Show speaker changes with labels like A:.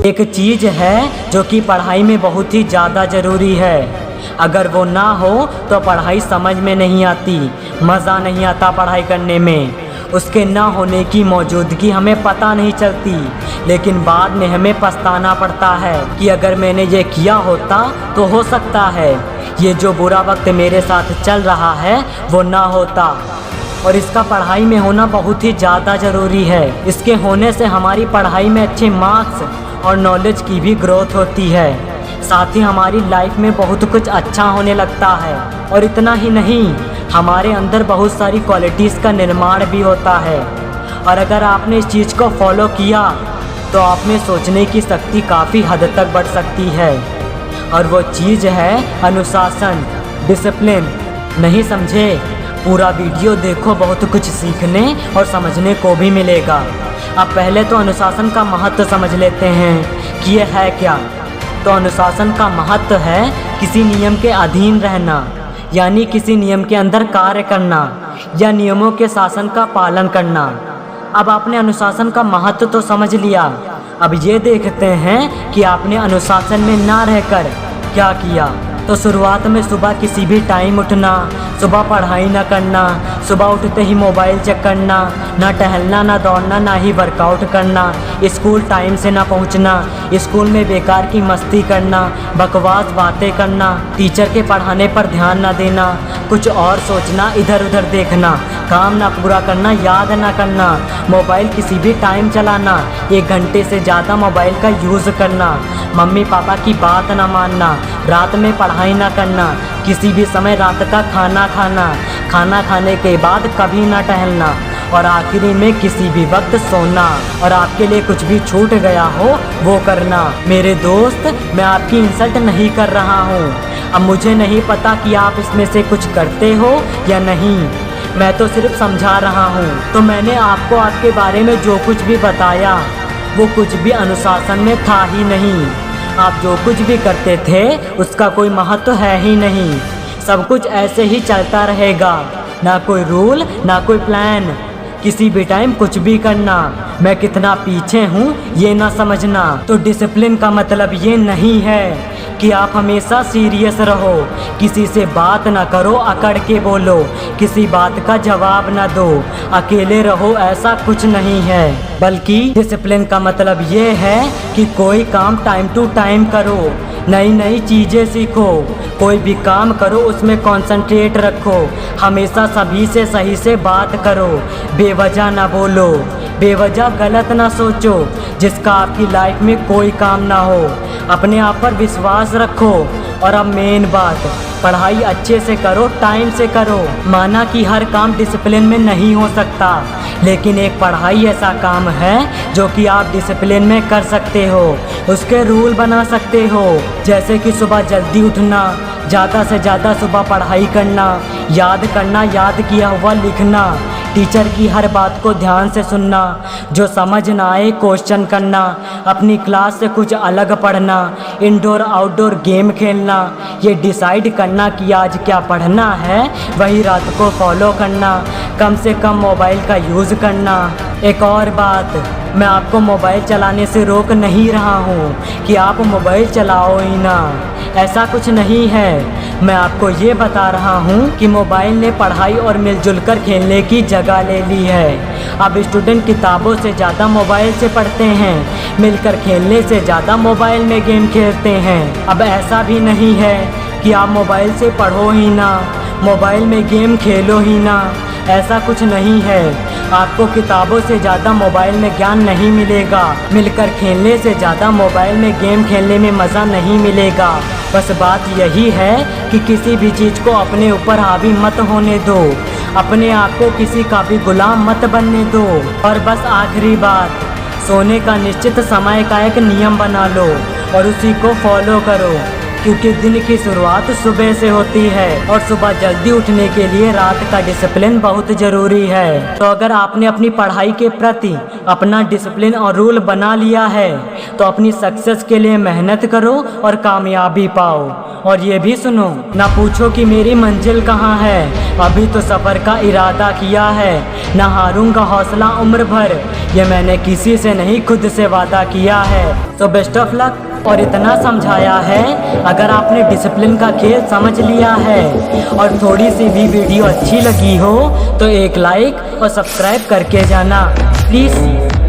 A: एक चीज़ है जो कि पढ़ाई में बहुत ही ज़्यादा ज़रूरी है। अगर वो ना हो तो पढ़ाई समझ में नहीं आती, मज़ा नहीं आता पढ़ाई करने में। उसके ना होने की मौजूदगी हमें पता नहीं चलती, लेकिन बाद में हमें पछताना पड़ता है कि अगर मैंने ये किया होता तो हो सकता है ये जो बुरा वक्त मेरे साथ चल रहा है वो ना होता। और इसका पढ़ाई में होना बहुत ही ज़्यादा ज़रूरी है। इसके होने से हमारी पढ़ाई में अच्छे मार्क्स और नॉलेज की भी ग्रोथ होती है। साथ ही हमारी लाइफ में बहुत कुछ अच्छा होने लगता है। और इतना ही नहीं, हमारे अंदर बहुत सारी क्वालिटीज़ का निर्माण भी होता है। और अगर आपने इस चीज़ को फॉलो किया तो आप में सोचने की शक्ति काफ़ी हद तक बढ़ सकती है। और वो चीज़ है अनुशासन, डिसिप्लिन। नहीं समझे? पूरा वीडियो देखो, बहुत कुछ सीखने और समझने को भी मिलेगा। अब पहले तो अनुशासन का महत्व समझ लेते हैं कि ये है क्या। तो अनुशासन का महत्व है किसी नियम के अधीन रहना, यानी किसी नियम के अंदर कार्य करना या नियमों के शासन का पालन करना। अब आपने अनुशासन का महत्व तो समझ लिया। अब ये देखते हैं कि आपने अनुशासन में ना रहकर क्या किया। तो शुरुआत में सुबह किसी भी टाइम उठना, सुबह पढ़ाई ना करना, सुबह उठते ही मोबाइल चेक करना, ना टहलना, ना दौड़ना, ना ही वर्कआउट करना, स्कूल टाइम से ना पहुंचना, स्कूल में बेकार की मस्ती करना, बकवास बातें करना, टीचर के पढ़ाने पर ध्यान ना देना, कुछ और सोचना, इधर उधर देखना, काम ना पूरा करना, याद ना करना, मोबाइल किसी भी टाइम चलाना, 1 घंटे से ज़्यादा मोबाइल का यूज़ करना, मम्मी पापा की बात ना मानना, रात में पढ़ाई ना करना, किसी भी समय रात का खाना खाना, खाना खाने के बाद कभी ना टहलना, और आखिरी में किसी भी वक्त सोना। और आपके लिए कुछ भी छूट गया हो वो करना। मेरे दोस्त, मैं आपकी इंसल्ट नहीं कर रहा हूँ। अब मुझे नहीं पता कि आप इसमें से कुछ करते हो या नहीं, मैं तो सिर्फ समझा रहा हूँ। तो मैंने आपको आपके बारे में जो कुछ भी बताया वो कुछ भी अनुशासन में था ही नहीं। आप जो कुछ भी करते थे उसका कोई महत्व है ही नहीं। सब कुछ ऐसे ही चलता रहेगा, ना कोई रूल, ना कोई प्लान, किसी भी टाइम कुछ भी करना। मैं कितना पीछे हूँ ये ना समझना। तो डिसिप्लिन का मतलब ये नहीं है कि आप हमेशा सीरियस रहो, किसी से बात ना करो, अकड़ के बोलो, किसी बात का जवाब ना दो, अकेले रहो, ऐसा कुछ नहीं है। बल्कि डिसिप्लिन का मतलब ये है कि कोई काम टाइम टू टाइम करो, नई नई चीज़ें सीखो, कोई भी काम करो उसमें कंसंट्रेट रखो, हमेशा सभी से सही से बात करो, बेवजह ना बोलो, बेवजह गलत ना सोचो जिसका आपकी लाइफ में कोई काम ना हो, अपने आप पर विश्वास रखो। और अब मेन बात, पढ़ाई अच्छे से करो, टाइम से करो। माना कि हर काम डिसिप्लिन में नहीं हो सकता, लेकिन एक पढ़ाई ऐसा काम है जो कि आप डिसिप्लिन में कर सकते हो, उसके रूल बना सकते हो। जैसे कि सुबह जल्दी उठना, ज़्यादा से ज़्यादा सुबह पढ़ाई करना, याद करना, याद किया हुआ लिखना, टीचर की हर बात को ध्यान से सुनना, जो समझ ना आए क्वेश्चन करना, अपनी क्लास से कुछ अलग पढ़ना, इंडोर आउटडोर गेम खेलना, ये डिसाइड करना कि आज क्या पढ़ना है, वही रात को फॉलो करना, कम से कम मोबाइल का यूज़ करना। एक और बात, मैं आपको मोबाइल चलाने से रोक नहीं रहा हूँ कि आप मोबाइल चलाओ ही ना, ऐसा कुछ नहीं है। मैं आपको ये बता रहा हूँ कि मोबाइल ने पढ़ाई और मिलजुल कर खेलने की जगह ले ली है। अब स्टूडेंट किताबों से ज़्यादा मोबाइल से पढ़ते हैं, मिलकर खेलने से ज़्यादा मोबाइल में गेम खेलते हैं। अब ऐसा भी नहीं है कि आप मोबाइल से पढ़ो ही ना, मोबाइल में गेम खेलो ही ना, ऐसा कुछ नहीं है। आपको किताबों से ज़्यादा मोबाइल में ज्ञान नहीं मिलेगा, मिलकर खेलने से ज़्यादा मोबाइल में गेम खेलने में मज़ा नहीं मिलेगा। बस बात यही है कि किसी भी चीज़ को अपने ऊपर हावी मत होने दो, अपने आप को किसी का भी गुलाम मत बनने दो। और बस आखिरी बात, सोने का निश्चित समय का एक नियम बना लो और उसी को फॉलो करो। क्योंकि दिन की शुरुआत सुबह से होती है और सुबह जल्दी उठने के लिए रात का डिसिप्लिन बहुत जरूरी है। तो अगर आपने अपनी पढ़ाई के प्रति अपना डिसिप्लिन और रूल बना लिया है तो अपनी सक्सेस के लिए मेहनत करो और कामयाबी पाओ। और ये भी सुनो, ना पूछो कि मेरी मंजिल कहाँ है, अभी तो सफ़र का इरादा किया है। ना हारूंगा हौसला उम्र भर, ये मैंने किसी से नहीं खुद से वादा किया है। तो बेस्ट ऑफ लक। और इतना समझाया है, अगर आपने डिसिप्लिन का खेल समझ लिया है और थोड़ी सी भी वीडियो अच्छी लगी हो तो एक लाइक और सब्सक्राइब करके जाना प्लीज़।